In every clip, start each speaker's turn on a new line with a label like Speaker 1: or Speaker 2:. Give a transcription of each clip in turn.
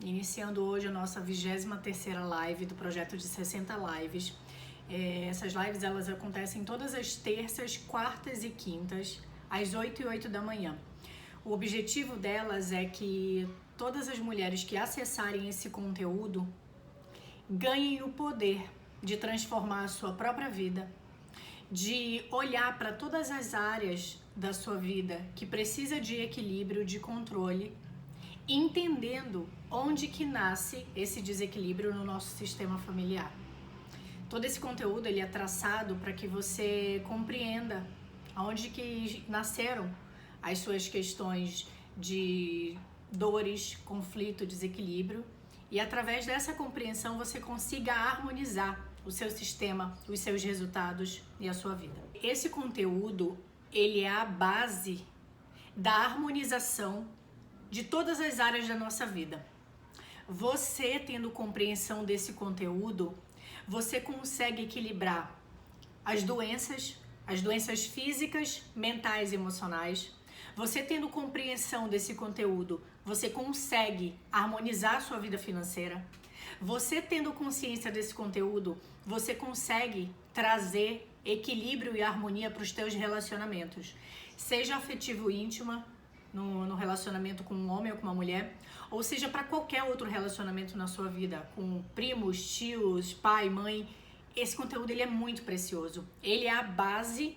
Speaker 1: iniciando hoje a nossa 23ª live do projeto de 60 lives. Essas lives elas acontecem todas as terças, quartas e quintas, às 8h08 da manhã. O objetivo delas é que todas as mulheres que acessarem esse conteúdo ganhem o poder de transformar a sua própria vida, de olhar para todas as áreas da sua vida que precisa de equilíbrio, de controle, entendendo onde que nasce esse desequilíbrio no nosso sistema familiar. Todo esse conteúdo ele é traçado para que você compreenda aonde que nasceram as suas questões de dores, conflito, desequilíbrio, e através dessa compreensão você consiga harmonizar o seu sistema, os seus resultados e a sua vida. Esse conteúdo ele é a base da harmonização de todas as áreas da nossa vida. Você tendo compreensão desse conteúdo, você consegue equilibrar as doenças físicas, mentais e emocionais. Você tendo compreensão desse conteúdo, você consegue harmonizar a sua vida financeira. Você tendo consciência desse conteúdo, você consegue trazer equilíbrio e harmonia para os teus relacionamentos. Seja afetivo íntima, no relacionamento com um homem ou com uma mulher, ou seja para qualquer outro relacionamento na sua vida, com primos, tios, pai, mãe. Esse conteúdo ele é muito precioso. Ele é a base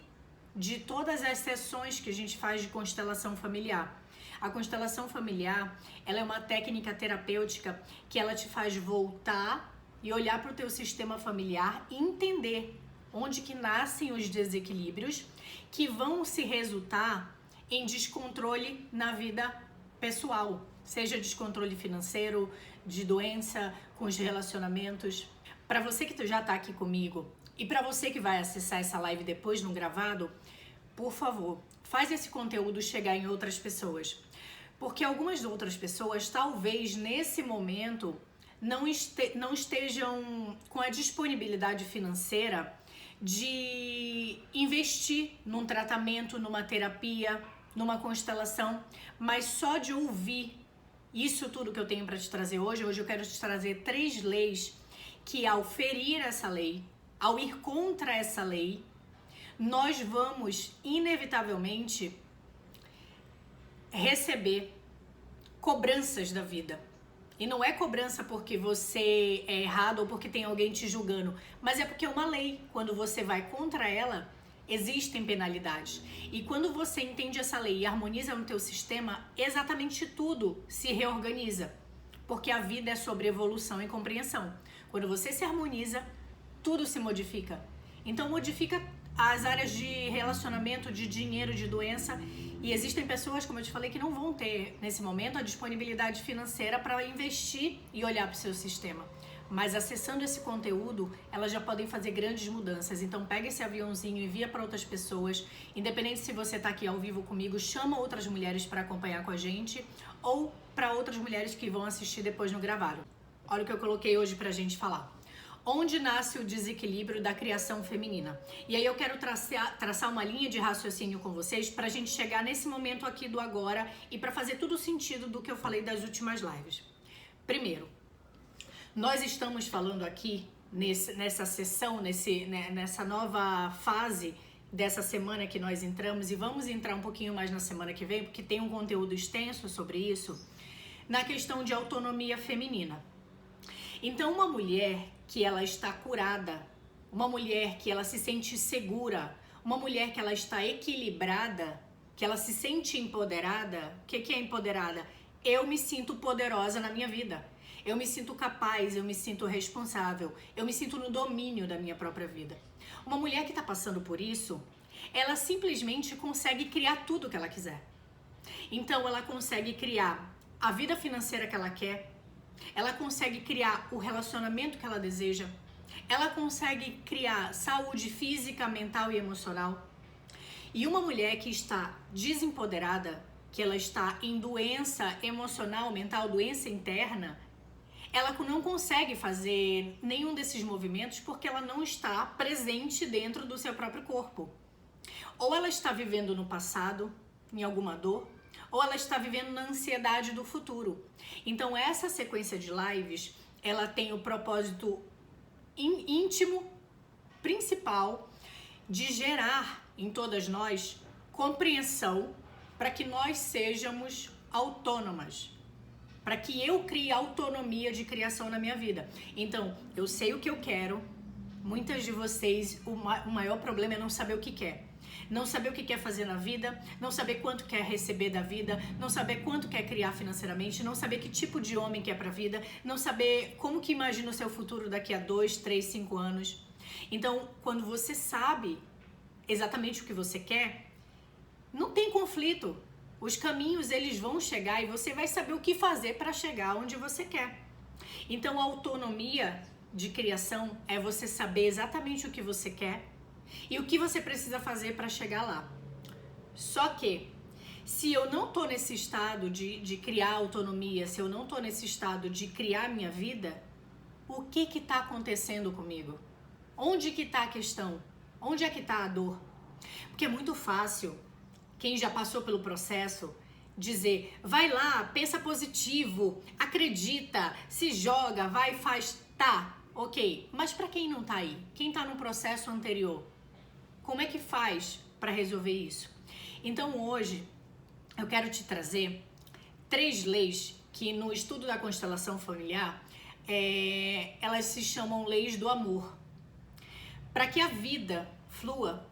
Speaker 1: de todas as sessões que a gente faz de constelação familiar. A constelação familiar, ela é uma técnica terapêutica que ela te faz voltar e olhar para o teu sistema familiar e entender onde que nascem os desequilíbrios que vão se resultar em descontrole na vida pessoal, seja descontrole financeiro, de doença, com os relacionamentos. Para você que já está aqui comigo e para você que vai acessar essa live depois no gravado, por favor, faz esse conteúdo chegar em outras pessoas. Porque algumas outras pessoas, talvez nesse momento, não estejam com a disponibilidade financeira de investir num tratamento, numa terapia, numa constelação, mas só de ouvir isso tudo que eu tenho para te trazer hoje eu quero te trazer 3 leis que, ao ferir essa lei, ao ir contra essa lei, nós vamos inevitavelmente receber cobranças da vida. E não é cobrança porque você é errado ou porque tem alguém te julgando, mas é porque é uma lei. Quando você vai contra ela, existem penalidades. E quando você entende essa lei e harmoniza no teu sistema, exatamente tudo se reorganiza. Porque a vida é sobre evolução e compreensão. Quando você se harmoniza, tudo se modifica. Então modifica as áreas de relacionamento, de dinheiro, de doença. E existem pessoas, como eu te falei, que não vão ter nesse momento a disponibilidade financeira para investir e olhar para o seu sistema. Mas acessando esse conteúdo, elas já podem fazer grandes mudanças. Então pega esse aviãozinho e envia para outras pessoas. Independente se você está aqui ao vivo comigo, chama outras mulheres para acompanhar com a gente, ou para outras mulheres que vão assistir depois no gravado. Olha o que eu coloquei hoje para a gente falar. Onde nasce o desequilíbrio da criação feminina? E aí eu quero traçar uma linha de raciocínio com vocês para a gente chegar nesse momento aqui do agora e para fazer tudo o sentido do que eu falei das últimas lives. Primeiro, nós estamos falando aqui nessa sessão, nessa nova fase dessa semana que nós entramos, e vamos entrar um pouquinho mais na semana que vem, porque tem um conteúdo extenso sobre isso, na questão de autonomia feminina. Então, uma mulher que ela está curada, uma mulher que ela se sente segura, uma mulher que ela está equilibrada, que ela se sente empoderada. O que é empoderada? Eu me sinto poderosa na minha vida. Eu me sinto capaz, eu me sinto responsável, eu me sinto no domínio da minha própria vida. Uma mulher que está passando por isso, ela simplesmente consegue criar tudo que ela quiser. Então, ela consegue criar a vida financeira que ela quer, ela consegue criar o relacionamento que ela deseja, ela consegue criar saúde física, mental e emocional. E uma mulher que está desempoderada, que ela está em doença emocional, mental, doença interna, ela não consegue fazer nenhum desses movimentos porque ela não está presente dentro do seu próprio corpo. Ou ela está vivendo no passado, em alguma dor, ou ela está vivendo na ansiedade do futuro. Então essa sequência de lives, ela tem o propósito íntimo, principal, de gerar em todas nós compreensão para que nós sejamos autônomas, para que eu crie autonomia de criação na minha vida. Então, eu sei o que eu quero. Muitas de vocês, o maior problema é não saber o que quer. Não saber o que quer fazer na vida, não saber quanto quer receber da vida, não saber quanto quer criar financeiramente, não saber que tipo de homem quer para a vida, não saber como que imagina o seu futuro daqui a 2, 3, 5 anos. Então, quando você sabe exatamente o que você quer, não tem conflito. Os caminhos, eles vão chegar e você vai saber o que fazer para chegar onde você quer. Então, a autonomia de criação é você saber exatamente o que você quer e o que você precisa fazer para chegar lá. Só que, se eu não tô nesse estado de criar autonomia, se eu não tô nesse estado de criar minha vida, o que que tá acontecendo comigo? Onde que tá a questão? Onde é que tá a dor? Porque é muito fácil, quem já passou pelo processo, dizer, vai lá, pensa positivo, acredita, se joga, vai, faz, tá, ok. Mas para quem não tá aí, quem tá no processo anterior, como é que faz para resolver isso? Então hoje eu quero te trazer 3 leis que no estudo da constelação familiar, elas se chamam leis do amor. Para que a vida flua,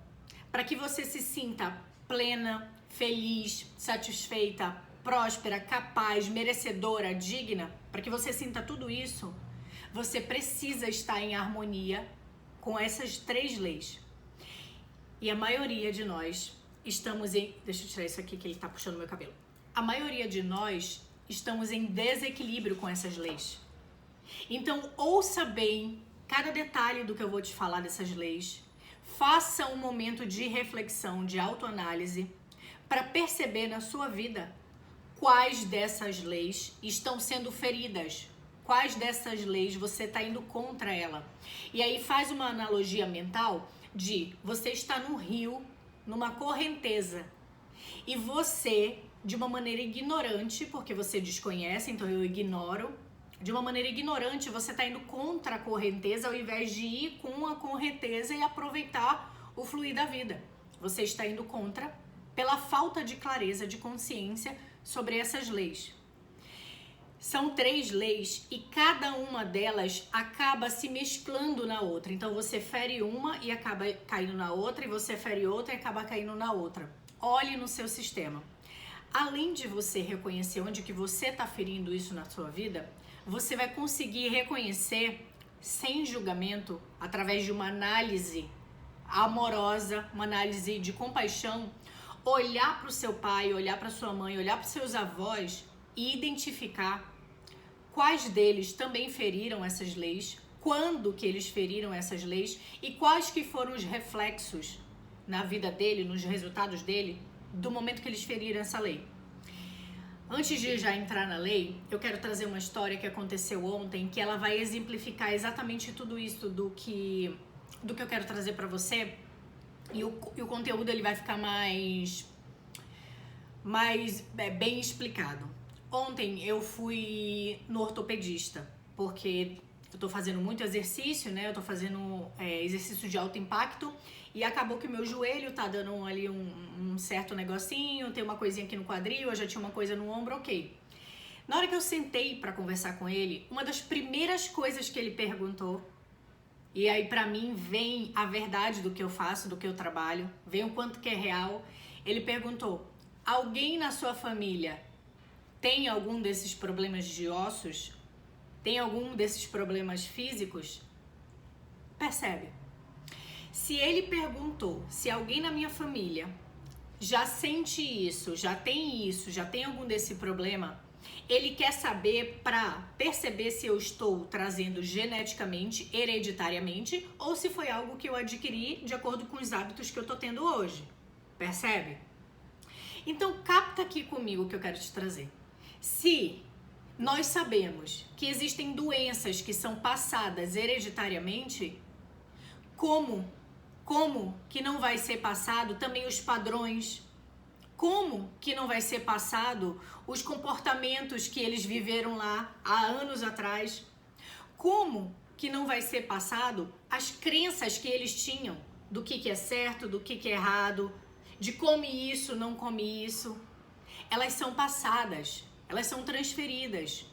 Speaker 1: para que você se sinta plena, feliz, satisfeita, próspera, capaz, merecedora, digna, para que você sinta tudo isso, você precisa estar em harmonia com essas 3 leis. E a maioria de nós estamos em... Deixa eu tirar isso aqui que ele tá puxando meu cabelo. A maioria de nós estamos em desequilíbrio com essas leis. Então, ouça bem cada detalhe do que eu vou te falar dessas leis. Faça um momento de reflexão, de autoanálise, para perceber na sua vida quais dessas leis estão sendo feridas, quais dessas leis você está indo contra ela. E aí faz uma analogia mental de você está no rio, numa correnteza, e você, de uma maneira ignorante, porque você desconhece, então eu ignoro, de uma maneira ignorante, você está indo contra a correnteza ao invés de ir com a correnteza e aproveitar o fluir da vida. Você está indo contra pela falta de clareza, de consciência sobre essas leis. São 3 leis e cada uma delas acaba se mesclando na outra. Então você fere uma e acaba caindo na outra, e você fere outra e acaba caindo na outra. Olhe no seu sistema. Além de você reconhecer onde que você está ferindo isso na sua vida, você vai conseguir reconhecer sem julgamento, através de uma análise amorosa, uma análise de compaixão, olhar para o seu pai, olhar para sua mãe, olhar para os seus avós e identificar quais deles também feriram essas leis, quando que eles feriram essas leis e quais que foram os reflexos na vida dele, nos resultados dele, do momento que eles feriram essa lei. Antes de já entrar na lei, eu quero trazer uma história que aconteceu ontem, que ela vai exemplificar exatamente tudo isso do que eu quero trazer para você, e o conteúdo ele vai ficar mais bem explicado. Ontem eu fui no ortopedista, porque eu tô fazendo muito exercício, né? Eu tô fazendo exercício de alto impacto, e acabou que o meu joelho tá dando ali um certo negocinho, tem uma coisinha aqui no quadril, eu já tinha uma coisa no ombro, ok. Na hora que eu sentei pra conversar com ele, uma das primeiras coisas que ele perguntou, e aí pra mim vem a verdade do que eu faço, do que eu trabalho, vem o quanto que é real, ele perguntou, alguém na sua família tem algum desses problemas de ossos? Tem algum desses problemas físicos? Percebe? Se ele perguntou se alguém na minha família já sente isso, já tem algum desse problema, ele quer saber para perceber se eu estou trazendo geneticamente, hereditariamente, ou se foi algo que eu adquiri de acordo com os hábitos que eu tô tendo hoje. Percebe? Então capta aqui comigo o que eu quero te trazer. Se nós sabemos que existem doenças que são passadas hereditariamente, como que não vai ser passado também os padrões? Como que não vai ser passado os comportamentos que eles viveram lá há anos atrás? Como que não vai ser passado as crenças que eles tinham do que é certo, do que é errado, de come isso, não come isso? Elas são passadas, elas são transferidas.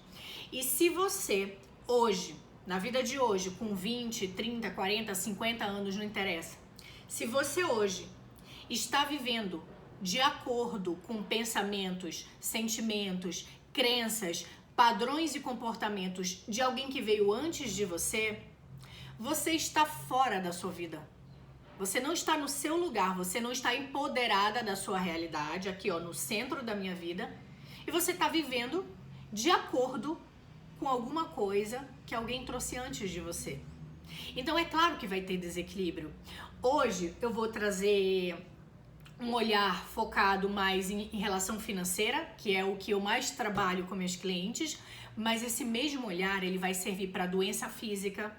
Speaker 1: E se você hoje, na vida de hoje, com 20, 30, 40, 50 anos, não interessa, se você hoje está vivendo de acordo com pensamentos, sentimentos, crenças, padrões e comportamentos de alguém que veio antes de você, você está fora da sua vida. Você não está no seu lugar, você não está empoderada da sua realidade, aqui ó, no centro da minha vida, e você está vivendo de acordo com alguma coisa que alguém trouxe antes de você. Então é claro que vai ter desequilíbrio. Hoje eu vou trazer um olhar focado mais em relação financeira, que é o que eu mais trabalho com meus clientes, mas esse mesmo olhar ele vai servir para doença física,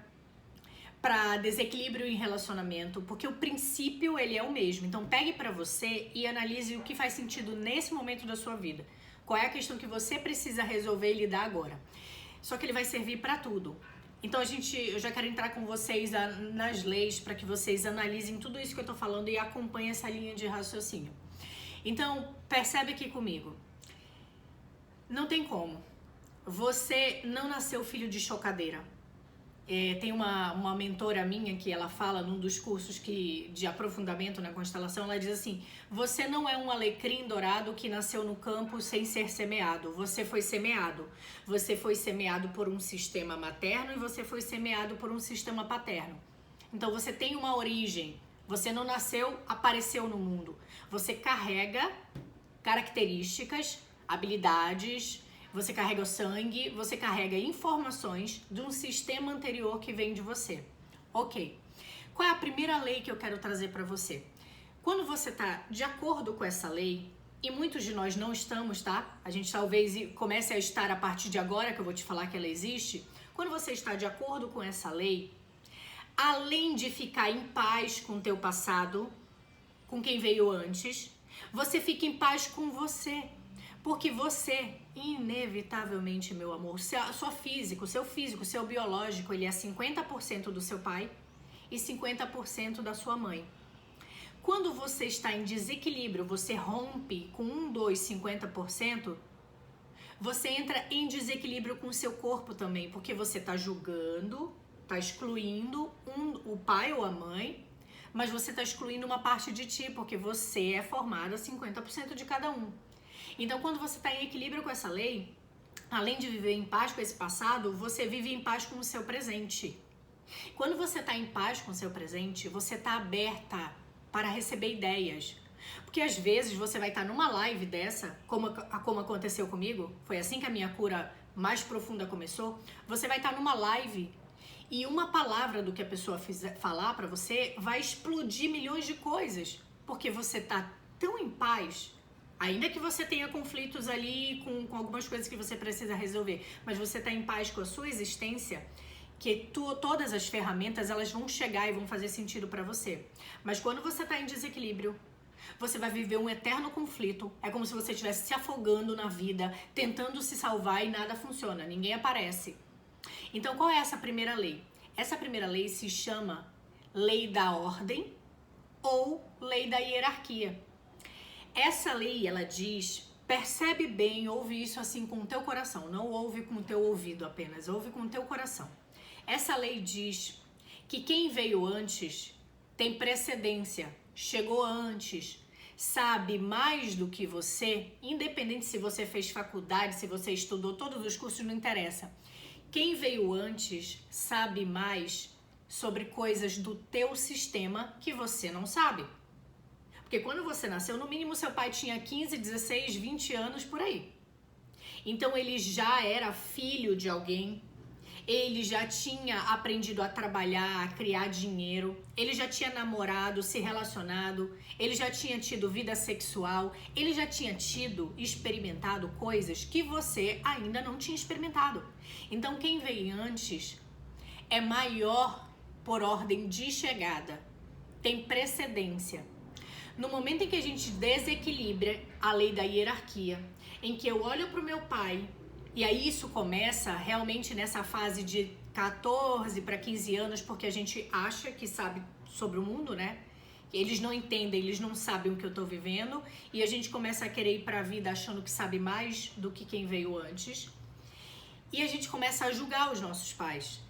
Speaker 1: para desequilíbrio em relacionamento, porque o princípio ele é o mesmo. Então pegue para você e analise o que faz sentido nesse momento da sua vida. Qual é a questão que você precisa resolver e lidar agora. Só que ele vai servir para tudo. Então eu já quero entrar com vocês nas leis para que vocês analisem tudo isso que eu tô falando e acompanhem essa linha de raciocínio. Então, percebe aqui comigo. Não tem como. Você não nasceu filho de chocadeira. Tem uma mentora minha que ela fala num dos cursos de aprofundamento na constelação, ela diz assim: você não é um alecrim dourado que nasceu no campo sem ser semeado, você foi semeado. Você foi semeado por um sistema materno e você foi semeado por um sistema paterno. Então você tem uma origem, você não nasceu, apareceu no mundo. Você carrega características, habilidades, você carrega o sangue, você carrega informações de um sistema anterior que vem de você. Ok. Qual é a primeira lei que eu quero trazer para você? Quando você está de acordo com essa lei, e muitos de nós não estamos, tá? A gente talvez comece a estar a partir de agora, que eu vou te falar que ela existe. Quando você está de acordo com essa lei, além de ficar em paz com o teu passado, com quem veio antes, você fica em paz com você. Porque você, inevitavelmente, meu amor, seu físico, seu biológico, ele é 50% do seu pai e 50% da sua mãe. Quando você está em desequilíbrio, você rompe com 50%, você entra em desequilíbrio com o seu corpo também, porque você está julgando, está excluindo o pai ou a mãe, mas você está excluindo uma parte de ti, porque você é formada 50% de cada um. Então, quando você está em equilíbrio com essa lei, além de viver em paz com esse passado, você vive em paz com o seu presente. Quando você está em paz com o seu presente, você está aberta para receber ideias. Porque às vezes você vai estar numa live dessa, como aconteceu comigo, foi assim que a minha cura mais profunda começou. Você vai estar numa live e uma palavra do que a pessoa falar para você vai explodir milhões de coisas. Porque você está tão em paz. Ainda que você tenha conflitos ali com algumas coisas que você precisa resolver, mas você está em paz com a sua existência, que todas as ferramentas elas vão chegar e vão fazer sentido para você. Mas quando você está em desequilíbrio, você vai viver um eterno conflito. É como se você estivesse se afogando na vida, tentando se salvar e nada funciona, ninguém aparece. Então qual é essa primeira lei? Essa primeira lei se chama lei da ordem ou lei da hierarquia. Essa lei, ela diz, percebe bem, ouve isso assim com o teu coração, não ouve com o teu ouvido apenas, ouve com o teu coração. Essa lei diz que quem veio antes tem precedência, chegou antes, sabe mais do que você, independente se você fez faculdade, se você estudou todos os cursos, não interessa. Quem veio antes sabe mais sobre coisas do teu sistema que você não sabe. Porque quando você nasceu, no mínimo seu pai tinha 15, 16, 20 anos por aí. Então ele já era filho de alguém, ele já tinha aprendido a trabalhar, a criar dinheiro, ele já tinha namorado, se relacionado, ele já tinha tido vida sexual, ele já tinha experimentado coisas que você ainda não tinha experimentado. Então quem veio antes é maior por ordem de chegada, tem precedência. No momento em que a gente desequilibra a lei da hierarquia, em que eu olho para o meu pai, e aí isso começa realmente nessa fase de 14 para 15 anos, porque a gente acha que sabe sobre o mundo, né? Eles não entendem, eles não sabem o que eu tô vivendo, e a gente começa a querer ir para a vida achando que sabe mais do que quem veio antes. E a gente começa a julgar os nossos pais.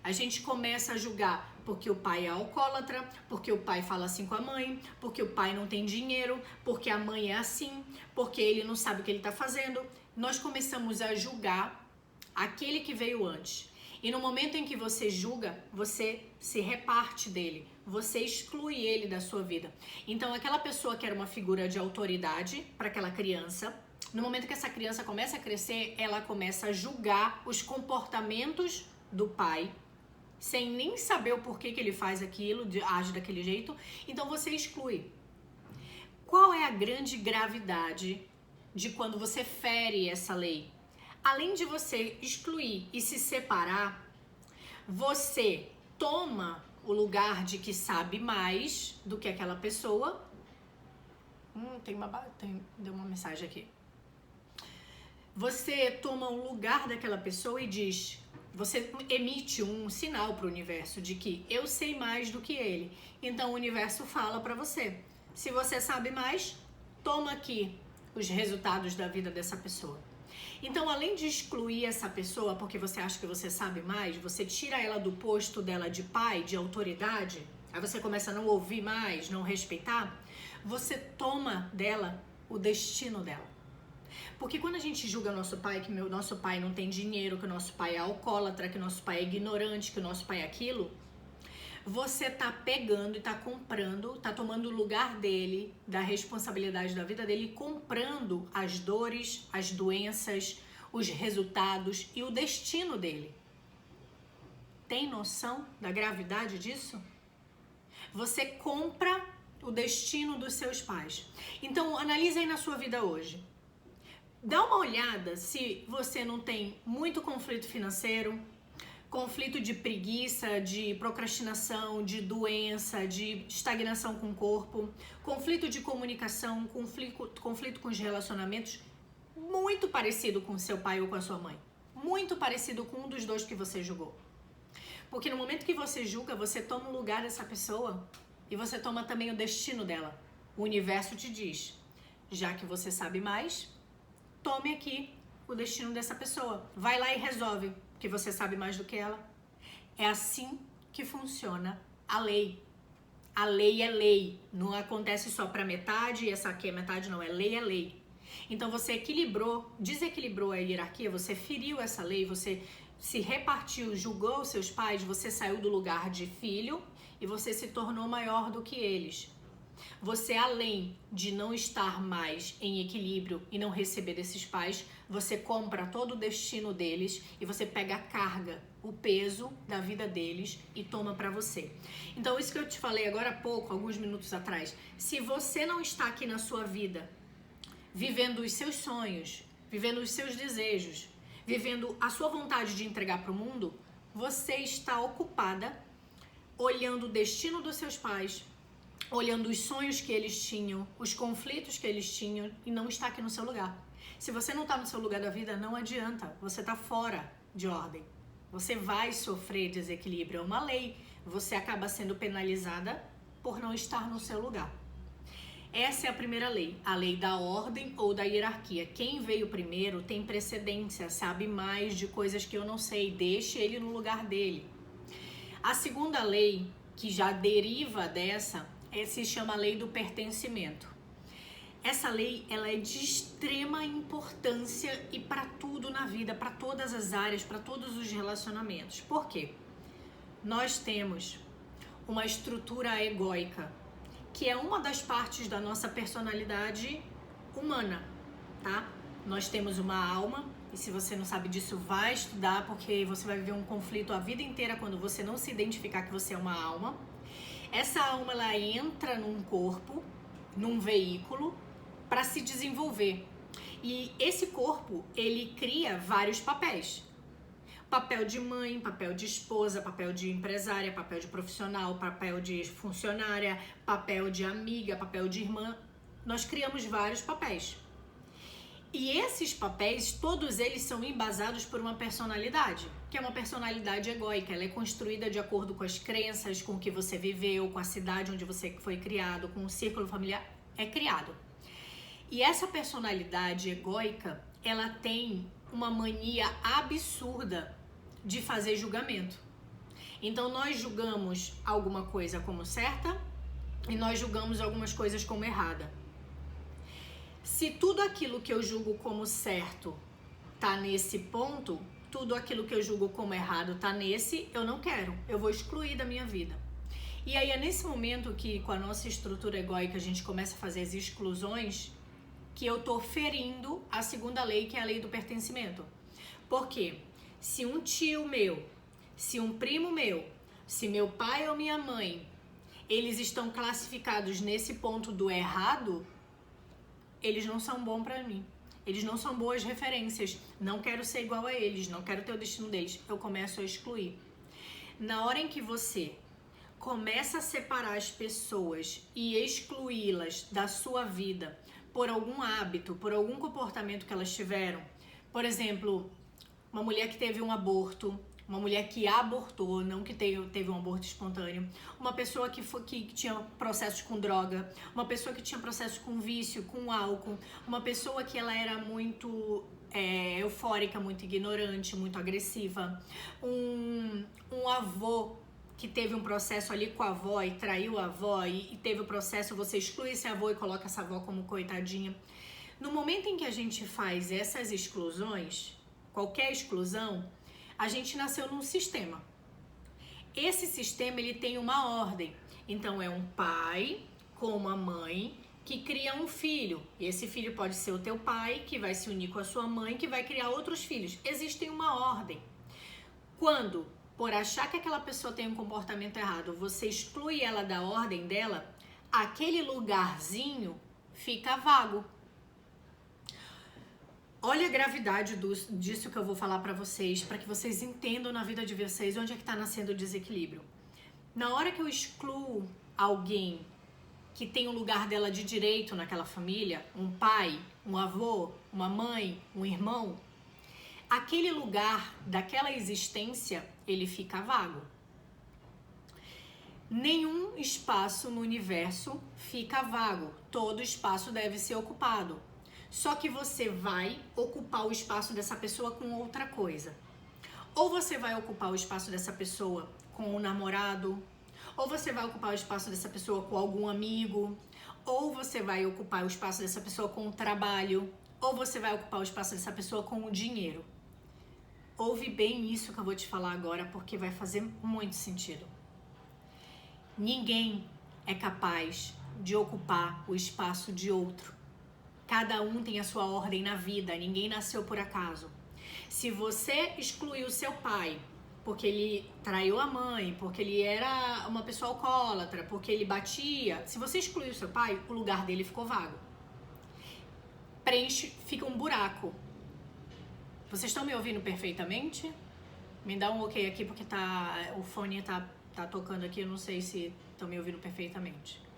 Speaker 1: A gente começa a julgar porque o pai é alcoólatra, porque o pai fala assim com a mãe, porque o pai não tem dinheiro, porque a mãe é assim, porque ele não sabe o que ele está fazendo. Nós começamos a julgar aquele que veio antes. E no momento em que você julga, você se reparte dele, você exclui ele da sua vida. Então aquela pessoa que era uma figura de autoridade para aquela criança, no momento que essa criança começa a crescer, ela começa a julgar os comportamentos do pai, sem nem saber o porquê que ele faz aquilo, age daquele jeito, então você exclui. Qual é a grande gravidade de quando você fere essa lei? Além de você excluir e se separar, você toma o lugar de que sabe mais do que aquela pessoa. Deu uma mensagem aqui. Você toma o lugar daquela pessoa e diz... Você emite um sinal para o universo de que eu sei mais do que ele. Então o universo fala para você. Se você sabe mais, toma aqui os resultados da vida dessa pessoa. Então, além de excluir essa pessoa porque você acha que você sabe mais, você tira ela do posto dela de pai, de autoridade, aí você começa a não ouvir mais, não respeitar, você toma dela o destino dela. Porque quando a gente julga nosso pai, que o nosso pai não tem dinheiro, que o nosso pai é alcoólatra, que o nosso pai é ignorante, que o nosso pai é aquilo, você tá pegando e tá comprando, tá tomando o lugar dele, da responsabilidade da vida dele, comprando as dores, as doenças, os resultados e o destino dele. Tem noção da gravidade disso? Você compra o destino dos seus pais. Então, analise aí na sua vida hoje. Dá uma olhada se você não tem muito conflito financeiro, conflito de preguiça, de procrastinação, de doença, de estagnação com o corpo, conflito de comunicação, conflito com os relacionamentos, muito parecido com o seu pai ou com a sua mãe. Muito parecido com um dos dois que você julgou. Porque no momento que você julga, você toma o lugar dessa pessoa e você toma também o destino dela. O universo te diz, já que você sabe mais, tome aqui o destino dessa pessoa. Vai lá e resolve, porque você sabe mais do que ela. É assim que funciona a lei. A lei é lei. Não acontece só para metade e essa aqui é metade, não. É lei, é lei. Então você desequilibrou a hierarquia, você feriu essa lei, você se repartiu, julgou os seus pais, você saiu do lugar de filho e você se tornou maior do que eles. Você, além de não estar mais em equilíbrio e não receber desses pais, você compra todo o destino deles e você pega a carga, o peso da vida deles e toma pra você. Então, isso que eu te falei agora há pouco, alguns minutos atrás, se você não está aqui na sua vida, vivendo os seus sonhos, vivendo os seus desejos, vivendo a sua vontade de entregar para o mundo, você está ocupada olhando o destino dos seus pais, olhando os sonhos que eles tinham, os conflitos que eles tinham e não está aqui no seu lugar. Se você não está no seu lugar da vida, não adianta, você está fora de ordem. Você vai sofrer desequilíbrio, é uma lei. Você acaba sendo penalizada por não estar no seu lugar. Essa é a primeira lei, a lei da ordem ou da hierarquia. Quem veio primeiro tem precedência, sabe mais de coisas que eu não sei, deixe ele no lugar dele. A segunda lei, que já deriva dessa, se chama lei do pertencimento. Essa lei, ela é de extrema importância e para tudo na vida, para todas as áreas, para todos os relacionamentos. Por quê? Nós temos uma estrutura egóica, que é uma das partes da nossa personalidade humana, tá? Nós temos uma alma, e se você não sabe disso, vai estudar, porque você vai viver um conflito a vida inteira quando você não se identificar que você é uma alma. Essa alma, ela entra num corpo, num veículo, para se desenvolver. E esse corpo, ele cria vários papéis. Papel de mãe, papel de esposa, papel de empresária, papel de profissional, papel de funcionária, papel de amiga, papel de irmã. Nós criamos vários papéis. E esses papéis, todos eles são embasados por uma personalidade, que é uma personalidade egóica. Ela é construída de acordo com as crenças, com o que você viveu, com a cidade onde você foi criado, com o círculo familiar é criado. E essa personalidade egóica, ela tem uma mania absurda de fazer julgamento. Então nós julgamos alguma coisa como certa e nós julgamos algumas coisas como errada. Se tudo aquilo que eu julgo como certo tá nesse ponto, tudo aquilo que eu julgo como errado tá nesse, eu não quero, eu vou excluir da minha vida. E aí é nesse momento que, com a nossa estrutura egóica, a gente começa a fazer as exclusões, que eu tô ferindo a segunda lei, que é a lei do pertencimento. Por quê? Se um tio meu, se um primo meu, se meu pai ou minha mãe, eles estão classificados nesse ponto do errado, eles não são bons pra mim. Eles não são boas referências. Não quero ser igual a eles, não quero ter o destino deles. Eu começo a excluir. Na hora em que você começa a separar as pessoas e excluí-las da sua vida por algum hábito, por algum comportamento que elas tiveram, por exemplo, uma mulher que teve um aborto, uma mulher que abortou, não que teve um aborto espontâneo, uma pessoa que tinha processos com droga, uma pessoa que tinha processos com vício, com álcool, uma pessoa que ela era muito eufórica, muito ignorante, muito agressiva, um avô que teve um processo ali com a avó e traiu a avó e teve o processo, você exclui esse avô e coloca essa avó como coitadinha. No momento em que a gente faz essas exclusões, qualquer exclusão, a gente nasceu num sistema. Esse sistema, ele tem uma ordem. Então, é um pai com uma mãe que cria um filho. E esse filho pode ser o teu pai, que vai se unir com a sua mãe, que vai criar outros filhos. Existe uma ordem. Quando, por achar que aquela pessoa tem um comportamento errado, você exclui ela da ordem dela, aquele lugarzinho fica vago. Olha a gravidade disso que eu vou falar pra vocês, para que vocês entendam na vida de vocês onde é que tá nascendo o desequilíbrio. Na hora que eu excluo alguém que tem o lugar dela de direito naquela família, um pai, um avô, uma mãe, um irmão, aquele lugar daquela existência, ele fica vago. Nenhum espaço no universo fica vago, todo espaço deve ser ocupado. Só que você vai ocupar o espaço dessa pessoa com outra coisa. Ou você vai ocupar o espaço dessa pessoa com o namorado, ou você vai ocupar o espaço dessa pessoa com algum amigo, ou você vai ocupar o espaço dessa pessoa com o trabalho, ou você vai ocupar o espaço dessa pessoa com o dinheiro. Ouve bem isso que eu vou te falar agora, porque vai fazer muito sentido. Ninguém é capaz de ocupar o espaço de outro. Cada um tem a sua ordem na vida, ninguém nasceu por acaso. Se você excluiu o seu pai porque ele traiu a mãe, porque ele era uma pessoa alcoólatra, porque ele batia, se você excluiu o seu pai, o lugar dele ficou vago. Preenche, fica um buraco. Vocês estão me ouvindo perfeitamente? Me dá um ok aqui porque o fone tá tocando aqui, eu não sei se estão me ouvindo perfeitamente.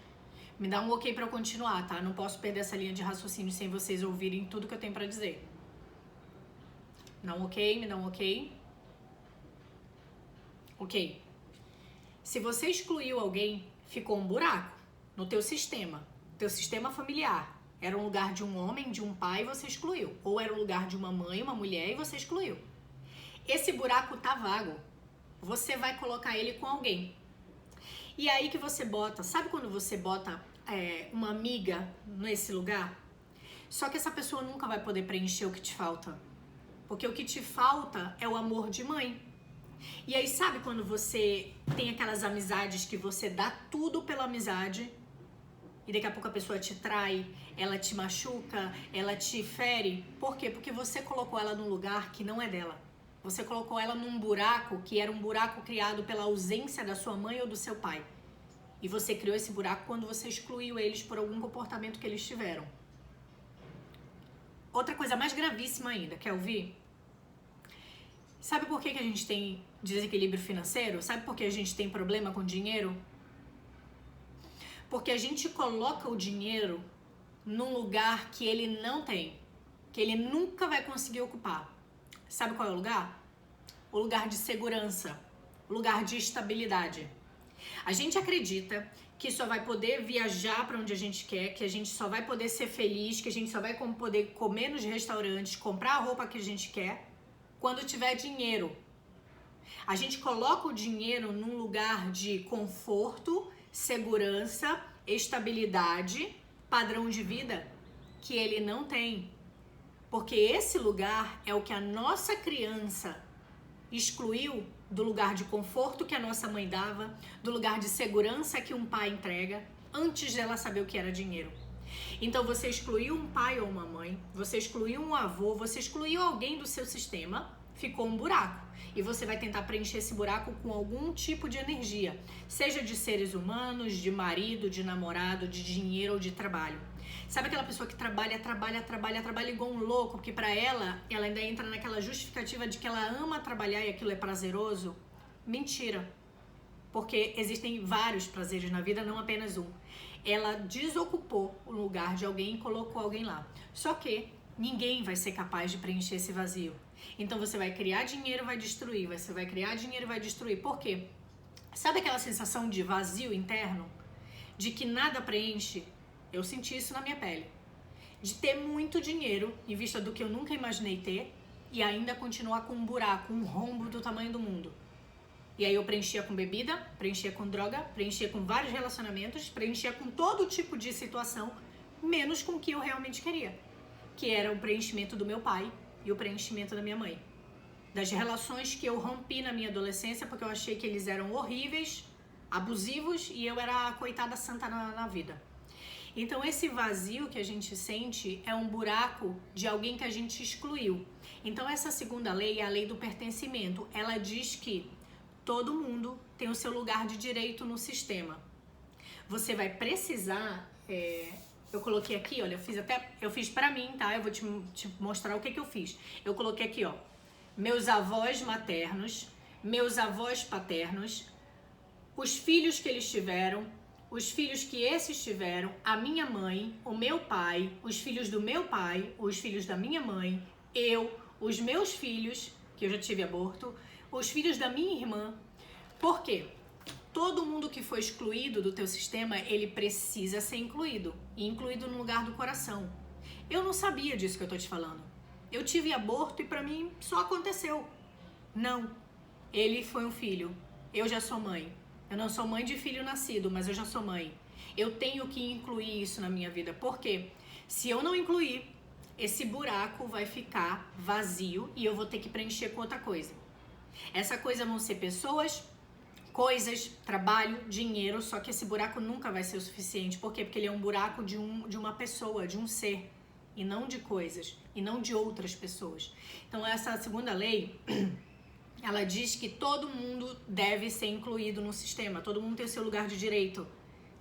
Speaker 1: Me dá um ok pra eu continuar, tá? Não posso perder essa linha de raciocínio sem vocês ouvirem tudo que eu tenho pra dizer. Dá um ok, me dá um ok. Ok. Se você excluiu alguém, ficou um buraco no teu sistema familiar. Era um lugar de um homem, de um pai, você excluiu. Ou era um lugar de uma mãe, uma mulher, e você excluiu. Esse buraco tá vago. Você vai colocar ele com alguém. E aí que você bota, sabe quando você bota uma amiga nesse lugar? Só que essa pessoa nunca vai poder preencher o que te falta. Porque o que te falta é o amor de mãe. E aí sabe quando você tem aquelas amizades que você dá tudo pela amizade e daqui a pouco a pessoa te trai, ela te machuca, ela te fere? Por quê? Porque você colocou ela num lugar que não é dela. Você colocou ela num buraco que era um buraco criado pela ausência da sua mãe ou do seu pai. E você criou esse buraco quando você excluiu eles por algum comportamento que eles tiveram. Outra coisa mais gravíssima ainda, quer ouvir? Sabe por que a gente tem desequilíbrio financeiro? Sabe por que a gente tem problema com dinheiro? Porque a gente coloca o dinheiro num lugar que ele não tem, que ele nunca vai conseguir ocupar. Sabe qual é o lugar? O lugar de segurança, o lugar de estabilidade. A gente acredita que só vai poder viajar para onde a gente quer, que a gente só vai poder ser feliz, que a gente só vai poder comer nos restaurantes, comprar a roupa que a gente quer, quando tiver dinheiro. A gente coloca o dinheiro num lugar de conforto, segurança, estabilidade, padrão de vida que ele não tem. Porque esse lugar é o que a nossa criança excluiu do lugar de conforto que a nossa mãe dava, do lugar de segurança que um pai entrega, antes dela saber o que era dinheiro. Então você excluiu um pai ou uma mãe, você excluiu um avô, você excluiu alguém do seu sistema, ficou um buraco. E você vai tentar preencher esse buraco com algum tipo de energia, seja de seres humanos, de marido, de namorado, de dinheiro ou de trabalho. Sabe aquela pessoa que trabalha igual um louco, porque pra ela ainda entra naquela justificativa de que ela ama trabalhar e aquilo é prazeroso? Mentira. Porque existem vários prazeres na vida, não apenas um. Ela desocupou o lugar de alguém e colocou alguém lá. Só que ninguém vai ser capaz de preencher esse vazio. Então você vai criar dinheiro, vai destruir. Você vai criar dinheiro, vai destruir. Por quê? Sabe aquela sensação de vazio interno? De que nada preenche? Eu senti isso na minha pele. De ter muito dinheiro, em vista do que eu nunca imaginei ter, e ainda continuar com um buraco, um rombo do tamanho do mundo. E aí eu preenchia com bebida, preenchia com droga, preenchia com vários relacionamentos, preenchia com todo tipo de situação, menos com o que eu realmente queria. Que era o preenchimento do meu pai e o preenchimento da minha mãe. Das relações que eu rompi na minha adolescência, porque eu achei que eles eram horríveis, abusivos, e eu era a coitada santa na vida. Então esse vazio que a gente sente é um buraco de alguém que a gente excluiu. Então essa segunda lei é a lei do pertencimento. Ela diz que todo mundo tem o seu lugar de direito no sistema. Você vai precisar... eu coloquei aqui, olha, eu fiz pra mim, tá? Eu vou te mostrar o que eu fiz. Eu coloquei aqui, ó, meus avós maternos, meus avós paternos, os filhos que eles tiveram, os filhos que esses tiveram, a minha mãe, o meu pai, os filhos do meu pai, os filhos da minha mãe, eu, os meus filhos, que eu já tive aborto, os filhos da minha irmã. Por quê? Todo mundo que foi excluído do teu sistema, ele precisa ser incluído. E incluído no lugar do coração. Eu não sabia disso que eu tô te falando. Eu tive aborto e pra mim só aconteceu. Não. Ele foi um filho. Eu já sou mãe. Eu não sou mãe de filho nascido, mas eu já sou mãe. Eu tenho que incluir isso na minha vida. Por quê? Se eu não incluir, esse buraco vai ficar vazio e eu vou ter que preencher com outra coisa. Essa coisa vão ser pessoas, coisas, trabalho, dinheiro, só que esse buraco nunca vai ser o suficiente. Por quê? Porque ele é um buraco de uma pessoa, de um ser, e não de coisas, e não de outras pessoas. Então essa segunda lei, ela diz que todo mundo deve ser incluído no sistema, todo mundo tem o seu lugar de direito,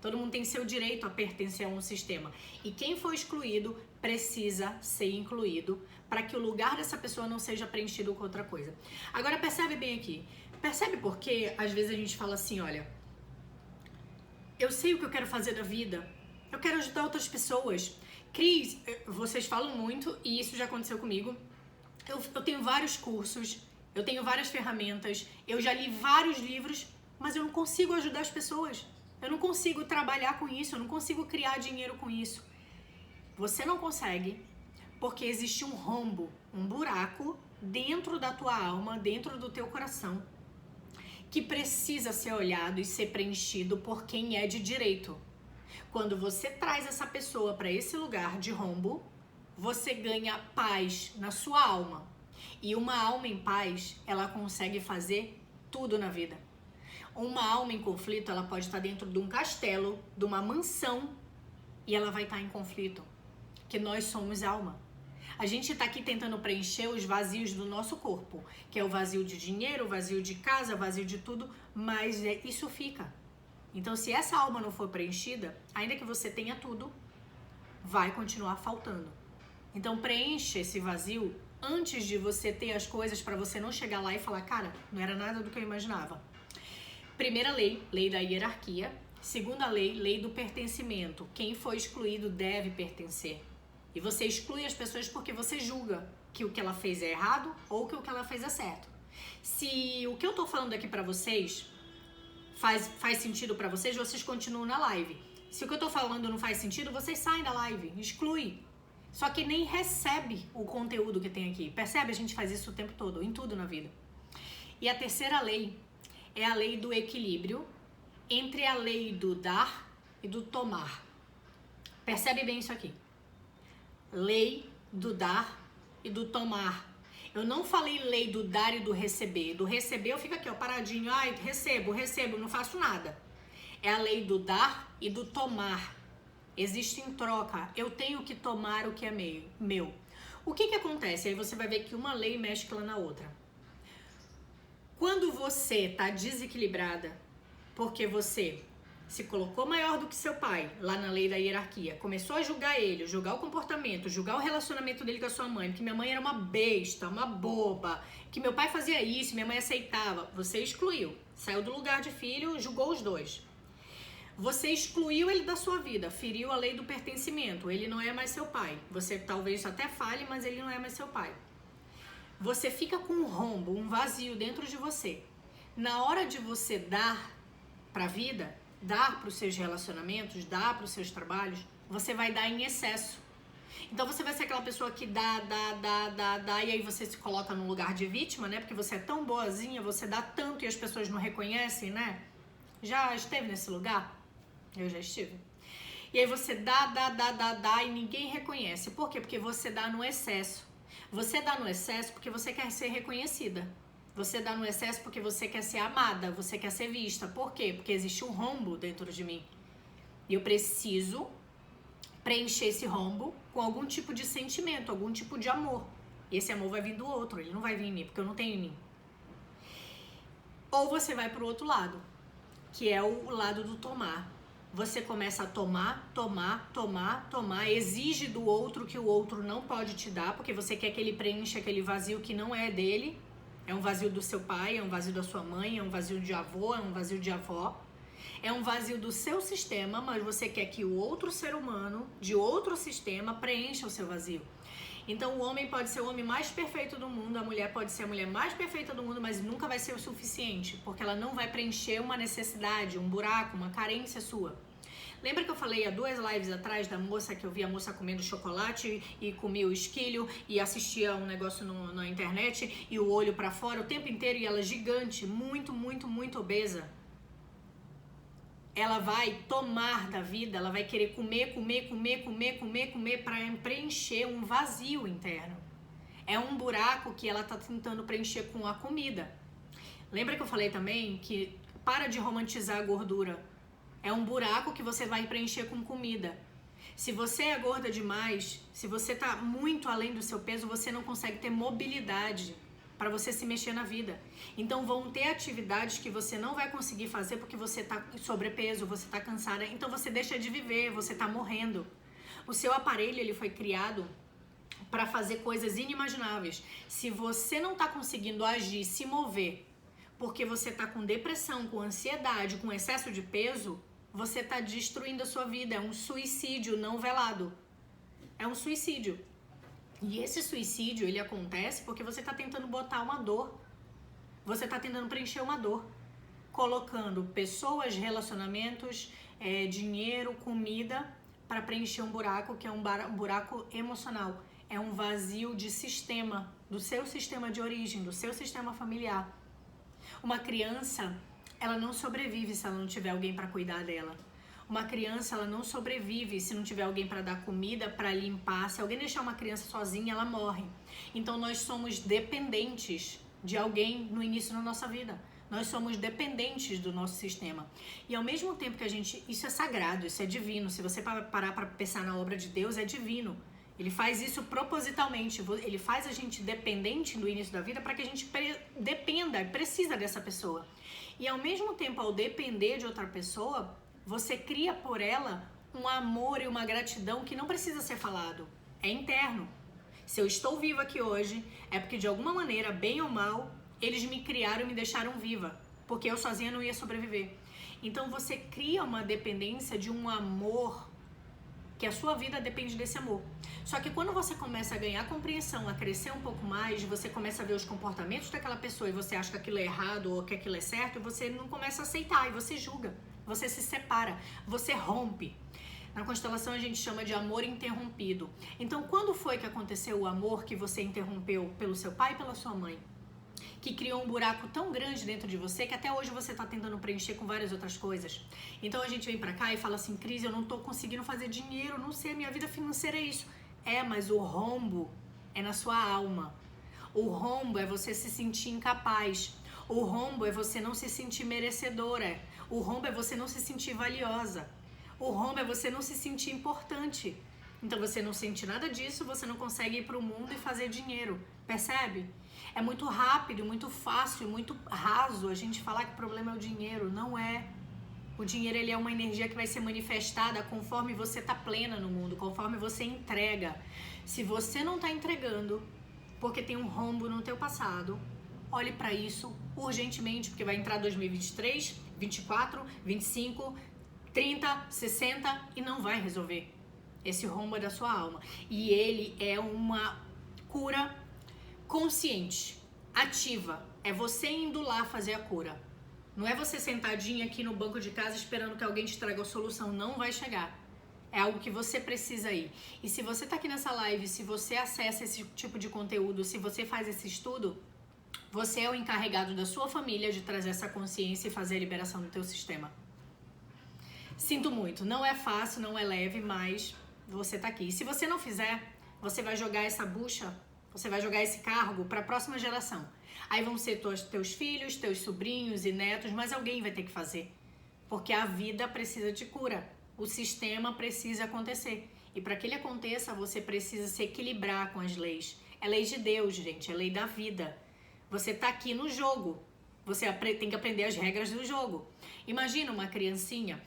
Speaker 1: todo mundo tem seu direito a pertencer a um sistema. E quem for excluído precisa ser incluído para que o lugar dessa pessoa não seja preenchido com outra coisa. Agora percebe bem aqui, percebe por que às vezes a gente fala assim, olha, eu sei o que eu quero fazer da vida, eu quero ajudar outras pessoas. Cris, vocês falam muito e isso já aconteceu comigo, eu tenho vários cursos, eu tenho várias ferramentas, eu já li vários livros, mas eu não consigo ajudar as pessoas. Eu não consigo trabalhar com isso, eu não consigo criar dinheiro com isso. Você não consegue porque existe um rombo, um buraco dentro da tua alma, dentro do teu coração, que precisa ser olhado e ser preenchido por quem é de direito. Quando você traz essa pessoa para esse lugar de rombo, você ganha paz na sua alma. E uma alma em paz, ela consegue fazer tudo na vida. Uma alma em conflito, ela pode estar dentro de um castelo, de uma mansão, e ela vai estar em conflito. Que nós somos alma. A gente está aqui tentando preencher os vazios do nosso corpo, que é o vazio de dinheiro, o vazio de casa, o vazio de tudo, mas isso fica. Então, se essa alma não for preenchida, ainda que você tenha tudo, vai continuar faltando. Então, preencha esse vazio antes de você ter as coisas para você não chegar lá e falar, cara, não era nada do que eu imaginava. Primeira lei, lei da hierarquia. Segunda lei, lei do pertencimento. Quem foi excluído deve pertencer. E você exclui as pessoas porque você julga que o que ela fez é errado ou que o que ela fez é certo. Se o que eu tô falando aqui pra vocês faz sentido pra vocês, vocês continuam na live. Se o que eu tô falando não faz sentido, vocês saem da live, exclui. Só que nem recebe o conteúdo que tem aqui. Percebe? A gente faz isso o tempo todo, em tudo na vida. E a terceira lei é a lei do equilíbrio entre a lei do dar e do tomar. Percebe bem isso aqui. Lei do dar e do tomar. Eu não falei lei do dar e do receber. Do receber eu fico aqui, ó, paradinho. Ai, recebo, não faço nada. É a lei do dar e do tomar. Existe em troca. Eu tenho que tomar o que é meu. O que acontece? Aí você vai ver que uma lei mescla na outra. Quando você tá desequilibrada, porque você se colocou maior do que seu pai, lá na lei da hierarquia, começou a julgar ele, julgar o comportamento, julgar o relacionamento dele com a sua mãe, que minha mãe era uma besta, uma boba, que meu pai fazia isso, minha mãe aceitava, você excluiu, saiu do lugar de filho, julgou os dois. Você excluiu ele da sua vida, feriu a lei do pertencimento, ele não é mais seu pai. Você talvez até fale, mas ele não é mais seu pai. Você fica com um rombo, um vazio dentro de você. Na hora de você dar para a vida, dar para os seus relacionamentos, dar para os seus trabalhos, você vai dar em excesso. Então você vai ser aquela pessoa que dá, e aí você se coloca num lugar de vítima, né? Porque você é tão boazinha, você dá tanto e as pessoas não reconhecem, né? Já esteve nesse lugar? Eu já estive. E aí você dá e ninguém reconhece. Por quê? Porque você dá no excesso. Você dá no excesso porque você quer ser reconhecida. Você dá no excesso porque você quer ser amada, você quer ser vista. Por quê? Porque existe um rombo dentro de mim. E eu preciso preencher esse rombo com algum tipo de sentimento, algum tipo de amor. E esse amor vai vir do outro, ele não vai vir em mim, porque eu não tenho em mim. Ou você vai pro outro lado, que é o lado do tomar. Você começa a tomar, exige do outro que o outro não pode te dar, porque você quer que ele preencha aquele vazio que não é dele. É um vazio do seu pai, é um vazio da sua mãe, é um vazio de avô, é um vazio de avó. É um vazio do seu sistema, mas você quer que o outro ser humano, de outro sistema, preencha o seu vazio. Então o homem pode ser o homem mais perfeito do mundo, a mulher pode ser a mulher mais perfeita do mundo, mas nunca vai ser o suficiente, porque ela não vai preencher uma necessidade, um buraco, uma carência sua. Lembra que eu falei há 2 lives atrás da moça, que eu vi a moça comendo chocolate e comia o esquilho e assistia um negócio na internet e o olho pra fora o tempo inteiro e ela gigante, muito obesa? Ela vai tomar da vida, ela vai querer comer para preencher um vazio interno. É um buraco que ela tá tentando preencher com a comida. Lembra que eu falei também que para de romantizar a gordura. É um buraco que você vai preencher com comida. Se você é gorda demais, se você tá muito além do seu peso, você não consegue ter mobilidade para você se mexer na vida. Então vão ter atividades que você não vai conseguir fazer porque você tá sobrepeso, você tá cansada, então você deixa de viver, você tá morrendo. O seu aparelho, ele foi criado para fazer coisas inimagináveis. Se você não tá conseguindo agir, se mover, porque você tá com depressão, com ansiedade, com excesso de peso, você tá destruindo a sua vida. É um suicídio não velado. É um suicídio. E esse suicídio, ele acontece porque você tá tentando botar uma dor. Você tá tentando preencher uma dor. Colocando pessoas, relacionamentos, dinheiro, comida para preencher um buraco que é um buraco emocional. É um vazio de sistema, do seu sistema de origem, do seu sistema familiar. Uma criança, ela não sobrevive se ela não tiver alguém para cuidar dela. Uma criança, ela não sobrevive se não tiver alguém para dar comida, para limpar. Se alguém deixar uma criança sozinha, ela morre. Então nós somos dependentes de alguém no início da nossa vida. Nós somos dependentes do nosso sistema. E ao mesmo tempo que a gente... Isso é sagrado, isso é divino. Se você parar para pensar na obra de Deus, é divino. Ele faz isso propositalmente. Ele faz a gente dependente no início da vida para que a gente dependa, precisa dessa pessoa. E ao mesmo tempo, ao depender de outra pessoa, você cria por ela um amor e uma gratidão que não precisa ser falado. É interno. Se eu estou viva aqui hoje, é porque de alguma maneira, bem ou mal, eles me criaram e me deixaram viva. Porque eu sozinha não ia sobreviver. Então você cria uma dependência de um amor, que a sua vida depende desse amor. Só que quando você começa a ganhar compreensão, a crescer um pouco mais, você começa a ver os comportamentos daquela pessoa e você acha que aquilo é errado ou que aquilo é certo, e você não começa a aceitar, e você julga, você se separa, você rompe. Na constelação a gente chama de amor interrompido. Então quando foi que aconteceu o amor que você interrompeu pelo seu pai e pela sua mãe? Que criou um buraco tão grande dentro de você que até hoje você está tentando preencher com várias outras coisas. Então a gente vem pra cá e fala assim, Cris, eu não tô conseguindo fazer dinheiro, não sei, a minha vida financeira é isso. É, mas o rombo é na sua alma. O rombo é você se sentir incapaz. O rombo é você não se sentir merecedora. O rombo é você não se sentir valiosa. O rombo é você não se sentir importante. Então você não sente nada disso, você não consegue ir pro mundo e fazer dinheiro. Percebe? É muito rápido, muito fácil, muito raso a gente falar que o problema é o dinheiro. Não é. O dinheiro ele é uma energia que vai ser manifestada conforme você tá plena no mundo, conforme você entrega. Se você não tá entregando, porque tem um rombo no teu passado, olhe para isso urgentemente, porque vai entrar 2023, 24, 25, 30, 60 e não vai resolver. Esse rombo é da sua alma. E ele é uma cura consciente, ativa. É você indo lá fazer a cura. Não é você sentadinha aqui no banco de casa esperando que alguém te traga a solução. Não vai chegar. É algo que você precisa ir. E se você tá aqui nessa live, se você acessa esse tipo de conteúdo, se você faz esse estudo, você é o encarregado da sua família de trazer essa consciência e fazer a liberação do teu sistema. Sinto muito. Não é fácil, não é leve, mas você tá aqui. E se você não fizer, você vai jogar essa bucha, você vai jogar esse cargo para a próxima geração. Aí vão ser teus filhos, teus sobrinhos e netos, mas alguém vai ter que fazer. Porque a vida precisa de cura. O sistema precisa acontecer. E para que ele aconteça, você precisa se equilibrar com as leis. É lei de Deus, gente. É lei da vida. Você tá aqui no jogo. Você tem que aprender as regras do jogo. Imagina uma criancinha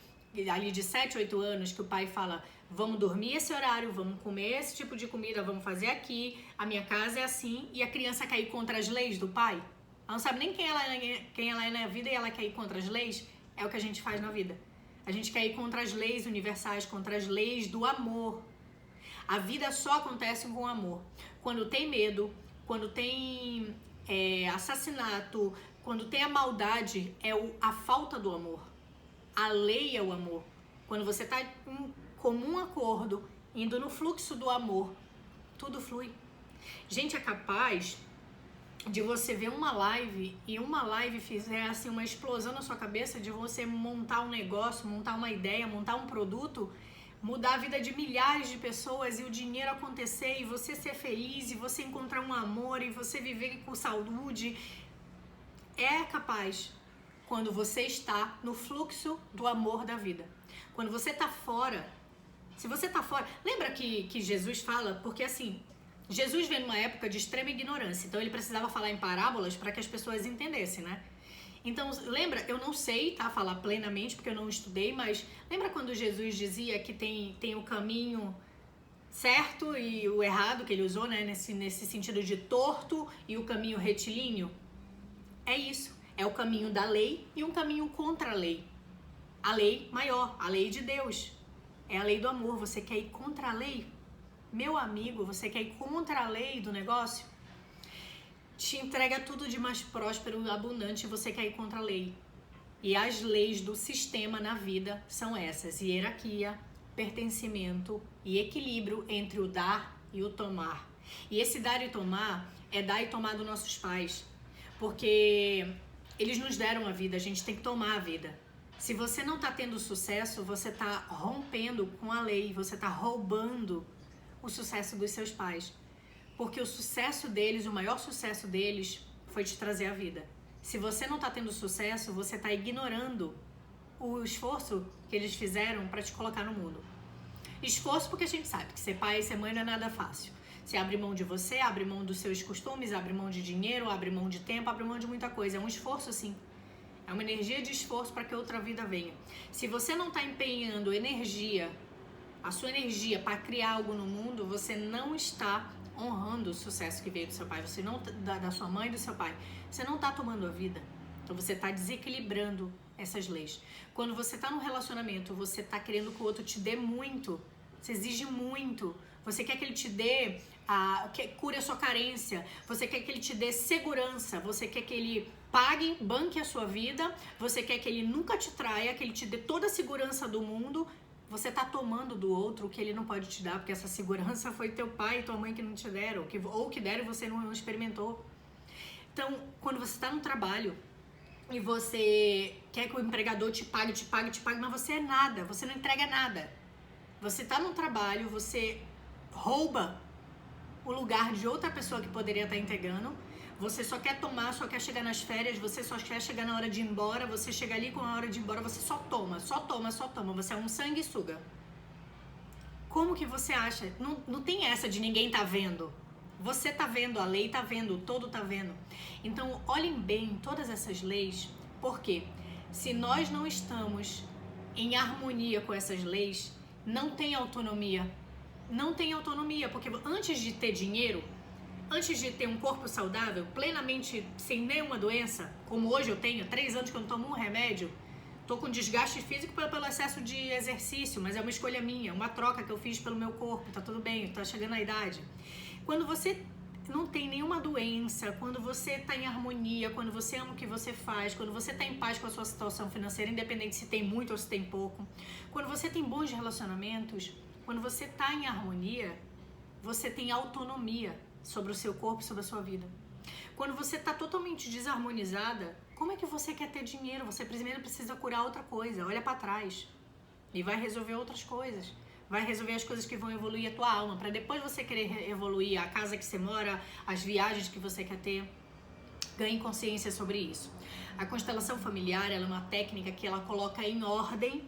Speaker 1: ali de 7, 8 anos que o pai fala: vamos dormir esse horário, vamos comer esse tipo de comida, vamos fazer aqui, a minha casa é assim, e a criança cair contra as leis do pai. Ela não sabe nem quem ela é na vida e ela quer ir contra as leis. É o que a gente faz na vida. A gente quer ir contra as leis universais, contra as leis do amor. A vida só acontece com amor. Quando tem medo, quando tem assassinato, quando tem a maldade, é a falta do amor. A lei é o amor. Quando você está em comum acordo, indo no fluxo do amor, tudo flui. Gente, é capaz de você ver uma live e uma live fizer assim uma explosão na sua cabeça de você montar um negócio, montar uma ideia, montar um produto, mudar a vida de milhares de pessoas e o dinheiro acontecer e você ser feliz e você encontrar um amor e você viver com saúde. É capaz quando você está no fluxo do amor da vida. Quando você está fora, se você está fora... Lembra que Jesus fala? Porque assim, Jesus veio numa época de extrema ignorância, então ele precisava falar em parábolas para que as pessoas entendessem, né? Então, lembra, eu não sei, tá, falar plenamente, porque eu não estudei, mas lembra quando Jesus dizia que tem o caminho certo e o errado, que ele usou, né, nesse sentido de torto, e o caminho retilíneo? É isso, é o caminho da lei e um caminho contra a lei. A lei maior, a lei de Deus, é a lei do amor. Você quer ir contra a lei? Meu amigo, você quer ir contra a lei do negócio? Te entrega tudo de mais próspero e abundante, você quer ir contra a lei. E as leis do sistema na vida são essas: hierarquia, pertencimento e equilíbrio entre o dar e o tomar. E esse dar e tomar é dar e tomar dos nossos pais, porque eles nos deram a vida, a gente tem que tomar a vida. Se você não está tendo sucesso, você está rompendo com a lei, você está roubando o sucesso dos seus pais. Porque o sucesso deles, o maior sucesso deles, foi te trazer a vida. Se você não está tendo sucesso, você está ignorando o esforço que eles fizeram para te colocar no mundo. Esforço porque a gente sabe que ser pai e ser mãe não é nada fácil. Você abre mão de você, abre mão dos seus costumes, abre mão de dinheiro, abre mão de tempo, abre mão de muita coisa. É um esforço, sim. É uma energia de esforço para que outra vida venha. Se você não está empenhando energia, a sua energia para criar algo no mundo, você não está honrando o sucesso que veio do seu pai, você não da sua mãe e do seu pai. Você não tá tomando a vida. Então você tá desequilibrando essas leis. Quando você tá num relacionamento, você tá querendo que o outro te dê muito, você exige muito, você quer que ele te dê que cure a sua carência, você quer que ele te dê segurança, você quer que ele pague, banque a sua vida, você quer que ele nunca te traia, que ele te dê toda a segurança do mundo. Você tá tomando do outro o que ele não pode te dar, porque essa segurança foi teu pai e tua mãe que não te deram, ou que deram e você não experimentou. Então, quando você tá no trabalho e você quer que o empregador te pague, mas você é nada, você não entrega nada. Você tá no trabalho, você rouba o lugar de outra pessoa que poderia estar entregando. Você só quer tomar, só quer chegar nas férias, você só quer chegar na hora de ir embora, você chega ali com a hora de ir embora, você só toma, você é um sanguessuga. Como que você acha? Não tem essa de ninguém tá vendo. Você tá vendo, a lei tá vendo, o todo tá vendo. Então, olhem bem todas essas leis, porque se nós não estamos em harmonia com essas leis, não tem autonomia. Não tem autonomia, porque antes de ter dinheiro, antes de ter um corpo saudável, plenamente sem nenhuma doença, como hoje eu tenho, 3 anos que eu não tomo um remédio, tô com desgaste físico pelo excesso de exercício, mas é uma escolha minha, uma troca que eu fiz pelo meu corpo, tá tudo bem, tá chegando a idade. Quando você não tem nenhuma doença, quando você tá em harmonia, quando você ama o que você faz, quando você tá em paz com a sua situação financeira, independente se tem muito ou se tem pouco, quando você tem bons relacionamentos, quando você tá em harmonia, você tem autonomia sobre o seu corpo, sobre a sua vida. Quando você tá totalmente desarmonizada, como é que você quer ter dinheiro? Você primeiro precisa curar outra coisa, olha para trás e vai resolver outras coisas. Vai resolver as coisas que vão evoluir a tua alma, para depois você querer evoluir a casa que você mora, as viagens que você quer ter. Ganhe consciência sobre isso. A constelação familiar, ela é uma técnica que ela coloca em ordem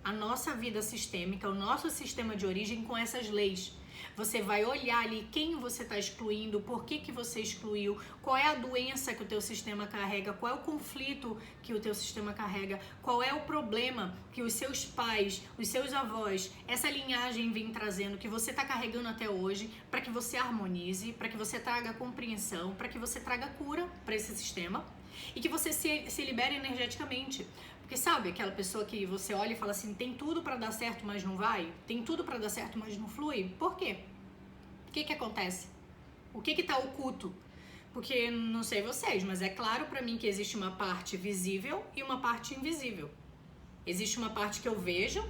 Speaker 1: a nossa vida sistêmica, o nosso sistema de origem com essas leis. Você vai olhar ali quem você está excluindo, por que você excluiu, qual é a doença que o teu sistema carrega, qual é o conflito que o teu sistema carrega, qual é o problema que os seus pais, os seus avós, essa linhagem vem trazendo, que você está carregando até hoje, para que você harmonize, para que você traga compreensão, para que você traga cura para esse sistema e que você se libere energeticamente. Porque sabe aquela pessoa que você olha e fala assim, tem tudo pra dar certo, mas não vai? Tem tudo pra dar certo, mas não flui? Por quê? O que acontece? O que tá oculto? Porque, não sei vocês, mas é claro pra mim que existe uma parte visível e uma parte invisível. Existe uma parte que eu vejo,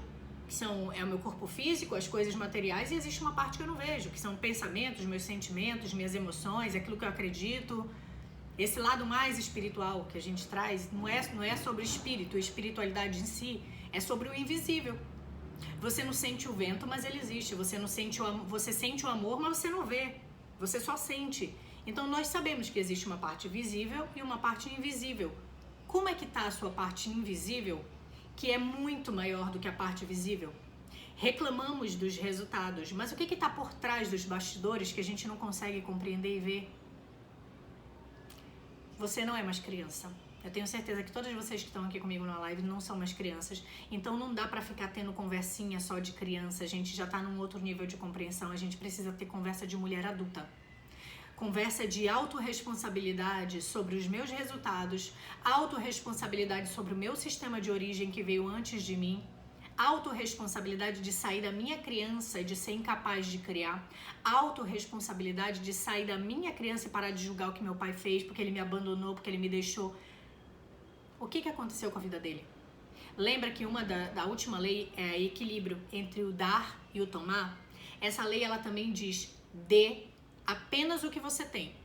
Speaker 1: que é o meu corpo físico, as coisas materiais, e existe uma parte que eu não vejo, que são pensamentos, meus sentimentos, minhas emoções, aquilo que eu acredito. Esse lado mais espiritual que a gente traz não é sobre espírito, espiritualidade em si, é sobre o invisível. Você não sente o vento, mas ele existe. Você sente o amor, mas você não vê. Você só sente. Então nós sabemos que existe uma parte visível e uma parte invisível. Como é que está a sua parte invisível, que é muito maior do que a parte visível? Reclamamos dos resultados, mas o que está por trás dos bastidores que a gente não consegue compreender e ver? Você não é mais criança. Eu tenho certeza que todas vocês que estão aqui comigo na live não são mais crianças. Então não dá pra ficar tendo conversinha só de criança. A gente já tá num outro nível de compreensão. A gente precisa ter conversa de mulher adulta. Conversa de autorresponsabilidade sobre os meus resultados, autorresponsabilidade sobre o meu sistema de origem que veio antes de mim, autorresponsabilidade de sair da minha criança e de ser incapaz de criar, autorresponsabilidade de sair da minha criança e parar de julgar o que meu pai fez, porque ele me abandonou, porque ele me deixou. O que aconteceu com a vida dele? Lembra que uma da última lei é equilíbrio entre o dar e o tomar? Essa lei ela também diz: dê apenas o que você tem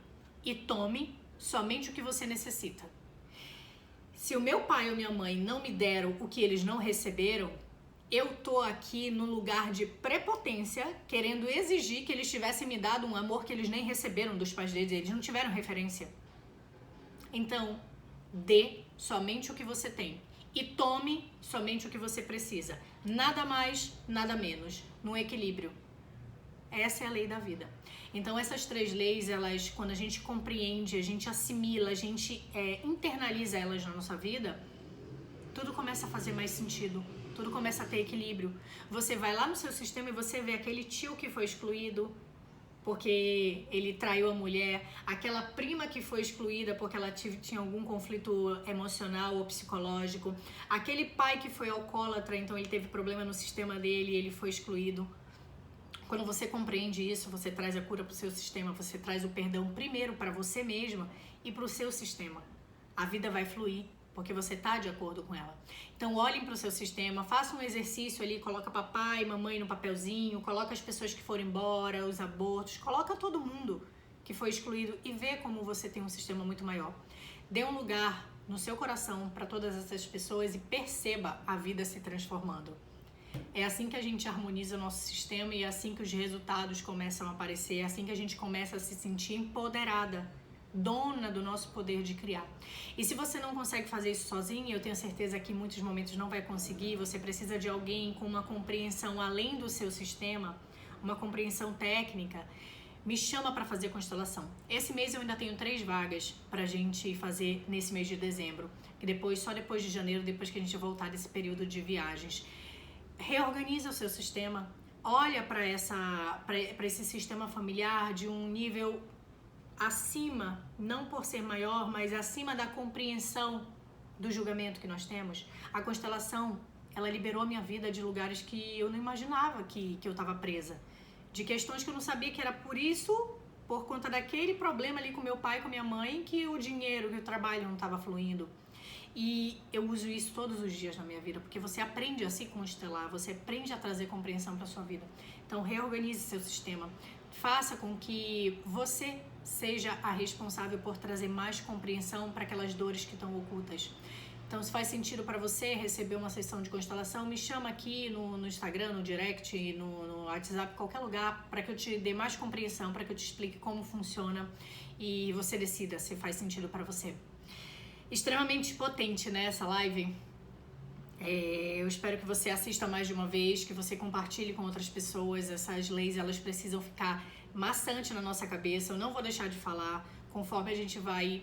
Speaker 1: e tome somente o que você necessita. Se o meu pai ou minha mãe não me deram o que eles não receberam, eu tô aqui no lugar de prepotência, querendo exigir que eles tivessem me dado um amor que eles nem receberam dos pais deles, eles não tiveram referência. Então, dê somente o que você tem e tome somente o que você precisa. Nada mais, nada menos, no equilíbrio. Essa é a lei da vida. Então essas 3 leis, elas, quando a gente compreende, a gente assimila, a gente internaliza elas na nossa vida, tudo começa a fazer mais sentido. Tudo começa a ter equilíbrio. Você vai lá no seu sistema e você vê aquele tio que foi excluído, porque ele traiu a mulher, aquela prima que foi excluída porque ela tinha algum conflito emocional ou psicológico, aquele pai que foi alcoólatra, então ele teve problema no sistema dele e ele foi excluído. Quando você compreende isso, você traz a cura para o seu sistema, você traz o perdão primeiro para você mesma e para o seu sistema. A vida vai fluir, porque você está de acordo com ela. Então olhem para o seu sistema, façam um exercício ali, coloca papai, mamãe no papelzinho, coloca as pessoas que foram embora, os abortos, coloca todo mundo que foi excluído e vê como você tem um sistema muito maior. Dê um lugar no seu coração para todas essas pessoas e perceba a vida se transformando. É assim que a gente harmoniza o nosso sistema e é assim que os resultados começam a aparecer, é assim que a gente começa a se sentir empoderada, dona do nosso poder de criar. E se você não consegue fazer isso sozinho, eu tenho certeza que em muitos momentos não vai conseguir, você precisa de alguém com uma compreensão além do seu sistema, uma compreensão técnica, me chama para fazer constelação. Esse mês eu ainda tenho 3 vagas pra gente fazer nesse mês de dezembro, que depois, só depois de janeiro, depois que a gente voltar desse período de viagens. Reorganiza o seu sistema, olha para esse sistema familiar de um nível acima, não por ser maior, mas acima da compreensão do julgamento que nós temos. A constelação, ela liberou a minha vida de lugares que eu não imaginava que eu estava presa, de questões que eu não sabia que era por isso, por conta daquele problema ali com meu pai e com minha mãe, que o dinheiro, que o trabalho não estava fluindo. E eu uso isso todos os dias na minha vida, porque você aprende a se constelar, você aprende a trazer compreensão para sua vida. Então reorganize seu sistema, faça com que você seja a responsável por trazer mais compreensão para aquelas dores que estão ocultas. Então, se faz sentido para você receber uma sessão de constelação, me chama aqui no Instagram, no direct, no WhatsApp, qualquer lugar, para que eu te dê mais compreensão, para que eu te explique como funciona e você decida se faz sentido para você. Extremamente potente, né, essa live. Eu espero que você assista mais de uma vez, que você compartilhe com outras pessoas. Essas leis, elas precisam ficar maçante na nossa cabeça. Eu não vou deixar de falar conforme a gente vai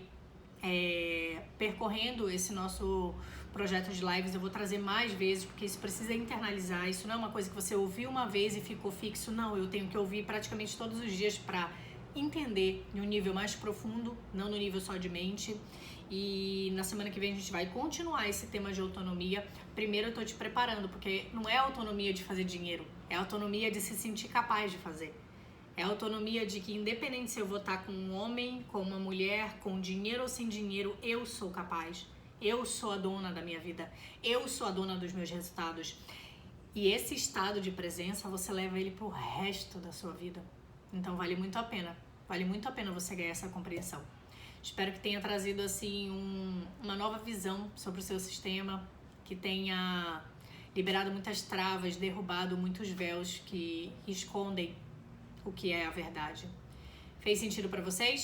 Speaker 1: percorrendo esse nosso projeto de lives. Eu vou trazer mais vezes, porque isso precisa internalizar. Isso não é uma coisa que você ouviu uma vez e ficou fixo. Não, eu tenho que ouvir praticamente todos os dias para entender em um nível mais profundo, não no nível só de mente. E na semana que vem a gente vai continuar esse tema de autonomia. Primeiro eu tô te preparando, porque não é autonomia de fazer dinheiro, é autonomia de se sentir capaz de fazer. É autonomia de que independente se eu vou estar com um homem, com uma mulher, com dinheiro ou sem dinheiro, eu sou capaz. Eu sou a dona da minha vida. Eu sou a dona dos meus resultados. E esse estado de presença, você leva ele pro resto da sua vida. Então vale muito a pena. Vale muito a pena você ganhar essa compreensão. Espero que tenha trazido assim uma nova visão sobre o seu sistema, que tenha liberado muitas travas, derrubado muitos véus que escondem o que é a verdade. Fez sentido para vocês?